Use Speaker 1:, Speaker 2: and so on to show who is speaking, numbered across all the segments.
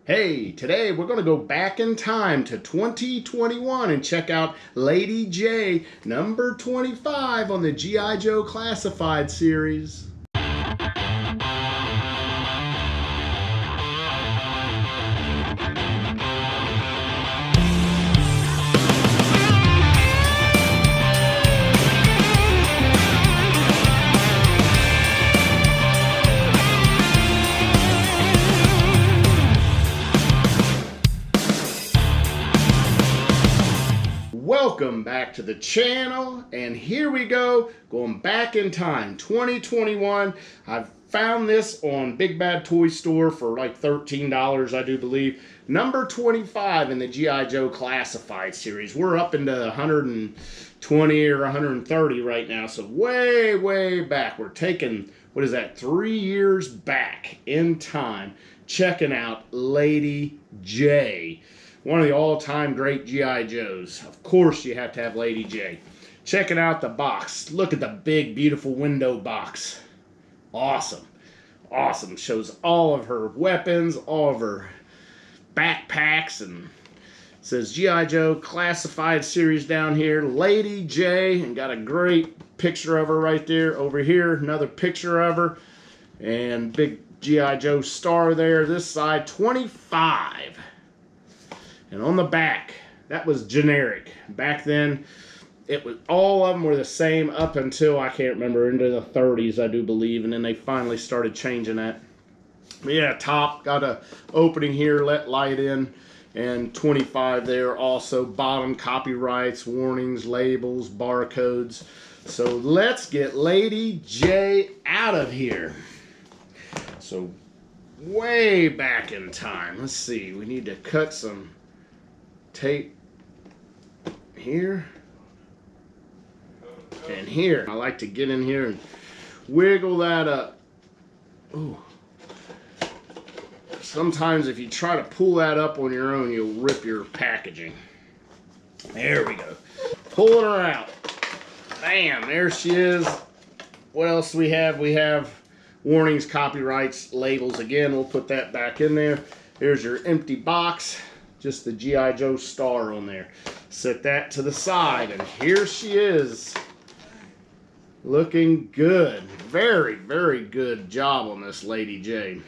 Speaker 1: Hey, today we're going to go back in time to 2021 and check out Lady Jaye, number 25 on the GI Joe Classified series. Welcome back to the channel, and here we go, going back in time, 2021. I've found this on Big Bad Toy Store for like $13, I do believe. Number 25 in the GI Joe Classified series. We're up into 120 or 130 right now, so way back. We're taking, what is that, 3 years back in time, checking out Lady Jaye. One of the all-time great G.I. Joes. Of course you have to have Lady Jaye. Checking out the box. Look at the big, beautiful window box. Awesome. Awesome. Shows all of her weapons, all of her backpacks, and it says G.I. Joe Classified series down here. Lady Jaye, and got a great picture of her right there. Over here, another picture of her. And big G.I. Joe star there. This side, 25. And on the back, that was generic. Back then, it was all of them were the same up until, I can't remember, into the 30s, I do believe. And then they finally started changing that. But yeah, top, got a opening here, let light in. And 25 there also. Bottom, copyrights, warnings, labels, barcodes. So let's get Lady Jaye out of here. So way back in time. Let's see, we need to cut some tape here and here. I like to get in here and wiggle that up. Ooh. Sometimes if you try to pull that up on your own, you'll rip your packaging. There we go. Pulling her out. Bam, there she is. What else do we have? We have warnings, copyrights, labels. Again, we'll put that back in there. Here's your empty box. Just the G.I. Joe star on there. Set that to the side, and here she is. Looking good. Very good job on this Lady Jaye.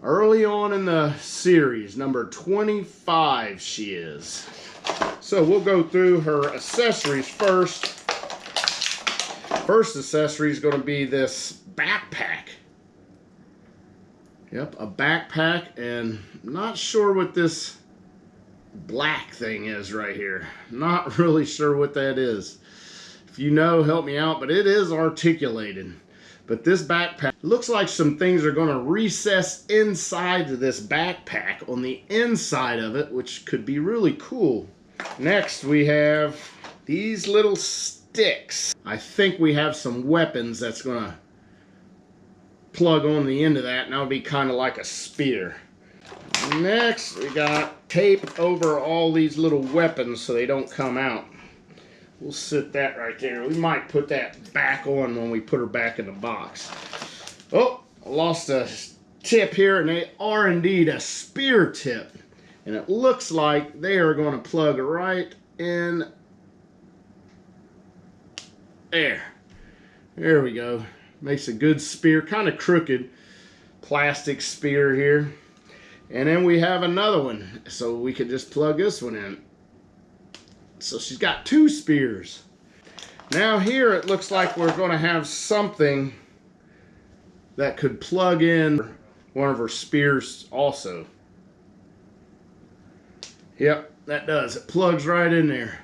Speaker 1: Early on in the series, number 25 she is. So we'll go through her accessories first. First accessory is going to be this backpack. Yep, a backpack, and not sure what this black thing is right here. Not really sure what that is. If you know, help me out, but it is articulated. But this backpack looks like some things are going to recess inside of this backpack on the inside of it, which could be really cool. Next, we have these little sticks. I think we have some weapons that's going to plug on the end of that, and that'll be kind of like a spear. Next, we got tape over all these little weapons so they don't come out. We'll sit that right there. We might put that back on when we put her back in the box. Oh, I lost a tip here, and they are indeed a spear tip. And it looks like they are going to plug right in there. There we go. Makes a good spear, kind of crooked plastic spear here. And then we have another one, so we could just plug this one in. So she's got two spears. Now here it looks like we're going to have something that could plug in one of her spears also. Yep, that does. It plugs right in there.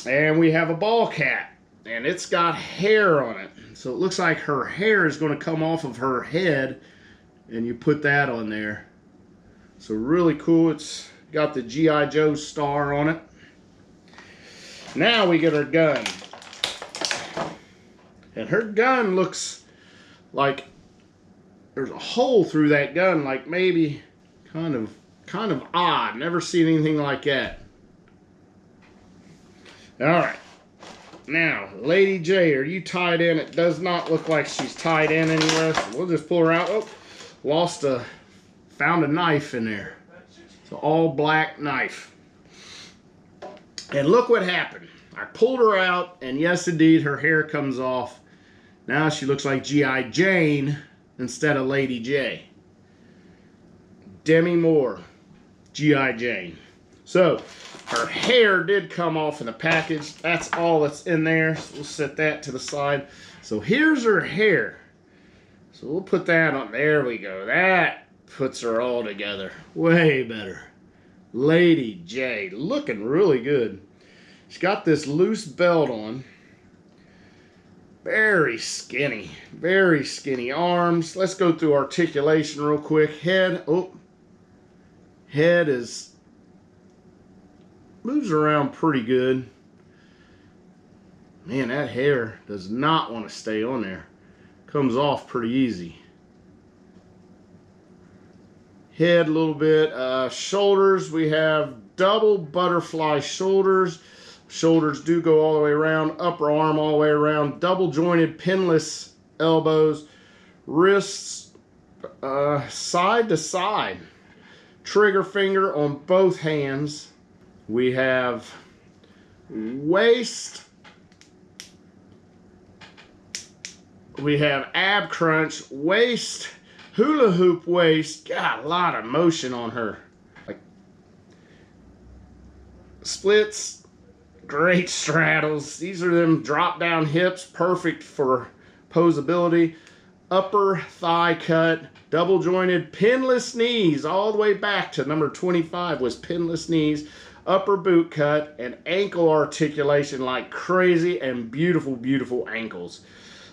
Speaker 1: And we have a ball cap, and it's got hair on it. So it looks like her hair is going to come off of her head, and you put that on there. So really cool. It's got the G.I. Joe star on it. Now we get her gun. And her gun looks like there's a hole through that gun, like maybe kind of odd. Never seen anything like that. All right. Now, Lady Jaye, are you tied in? It does not look like she's tied in anywhere, so we'll just pull her out. Oh, lost a found a knife in there. It's an all black knife. And look what happened. I pulled her out, and yes, indeed, her hair comes off. Now she looks like G.I. Jane instead of Lady Jaye. Demi Moore, G.I. Jane. So, her hair did come off in the package. That's all that's in there. So we'll set that to the side. So here's her hair. So we'll put that on. There we go. That puts her all together. Way better. Lady Jaye, looking really good. She's got this loose belt on. Very skinny arms. Let's go through articulation real quick. Head, head moves around pretty good. Man, that hair does not want to stay on there. Comes off pretty easy. Head a little bit. Shoulders, we have double butterfly shoulders. Shoulders do go all the way around. Upper arm all the way around. Double jointed pinless elbows. Wrists side to side. Trigger finger on both hands. We have waist. We have ab crunch, waist, hula hoop waist. Got a lot of motion on her. Like splits. Great straddles. These are them drop down hips, perfect for posability. Upper thigh cut, double jointed, pinless knees, all the way back to number 25 was pinless knees. Upper boot cut and ankle articulation like crazy, and beautiful, beautiful ankles.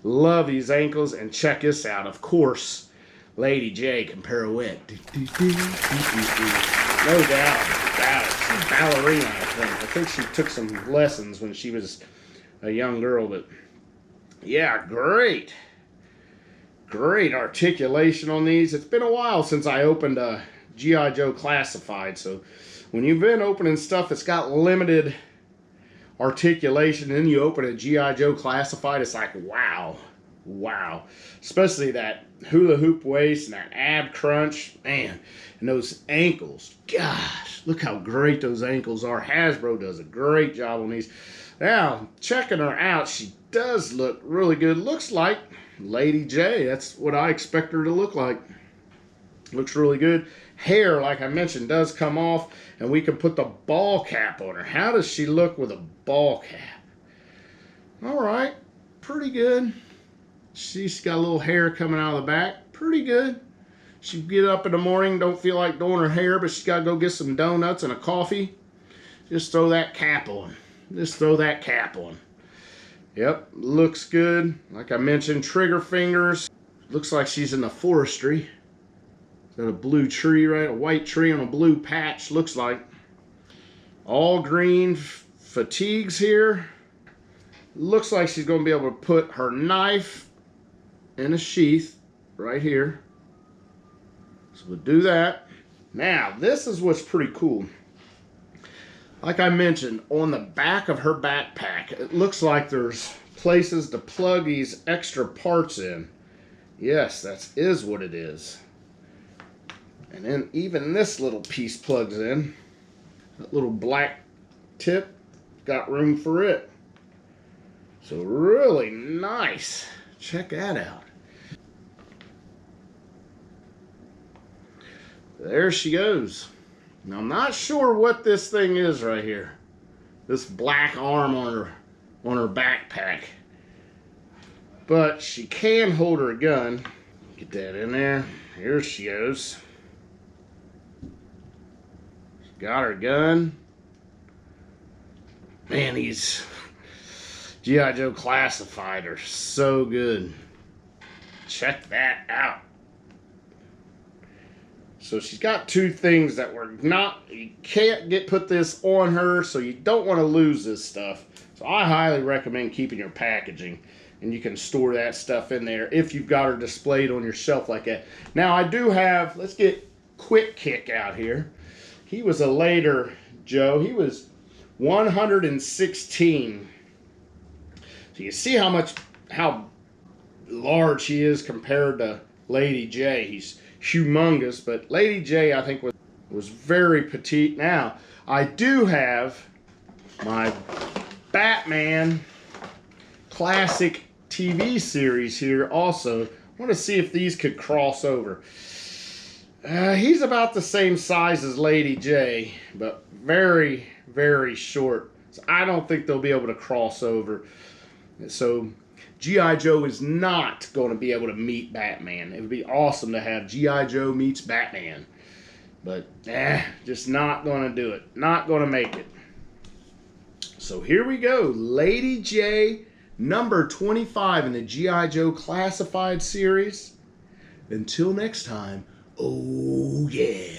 Speaker 1: Love these ankles, and check this out. Of course, Lady Jaye can pirouette. No doubt. She's a ballerina, I think she took some lessons when she was a young girl, but yeah, great articulation on these. It's been a while since I opened a GI Joe Classified, so when you've been opening stuff that's got limited articulation and then you open a GI Joe Classified, it's like wow, especially that hula hoop waist and that ab crunch, man, and those ankles. Gosh, look how great those ankles are. Hasbro does a great job on these. Now, checking her out, she does look really good. Looks like Lady Jaye. That's what I expect her to look like. Looks really good. Hair, like I mentioned, does come off, and we can put the ball cap on her. How does she look with a ball cap? All right, pretty good. She's got a little hair coming out of the back. Pretty good. She get up in the morning, don't feel like doing her hair, but she's got to go get some donuts and a coffee. Just throw that cap on. Just throw that cap on. Yep, looks good. Like I mentioned, trigger fingers. Looks like she's in the forestry. Got a blue tree, right? A white tree on a blue patch, looks like. All green fatigues here. Looks like she's going to be able to put her knife in a sheath right here. So we'll do that. Now, this is what's pretty cool. Like I mentioned, on the back of her backpack, it looks like there's places to plug these extra parts in. Yes, that is what it is. And then even this little piece plugs in. That little black tip, got room for it. So really nice. Check that out. There she goes. Now I'm not sure what this thing is right here. This black arm on her backpack. But she can hold her gun. Get that in there. Here she goes. She got her gun. Man, these GI Joe Classified are so good. Check that out. So she's got two things that were not, you can't put this on her, so you don't want to lose this stuff. So I highly recommend keeping your packaging, and you can store that stuff in there if you've got her displayed on your shelf like that. Now I do have, let's get Quick Kick out here. He was a later Joe. He was 116. So you see how large he is compared to Lady Jaye. He's humongous, but Lady Jaye, I think, was very petite. Now, I do have my Batman Classic TV series here also. I want to see if these could cross over. He's about the same size as Lady Jaye, but very, very short. So I don't think they'll be able to cross over. So G.I. Joe is not going to be able to meet Batman. It would be awesome to have G.I. Joe meets Batman. But, just not going to do it. Not going to make it. So here we go. Lady Jaye, number 25 in the G.I. Joe Classified series. Until next time, oh yeah.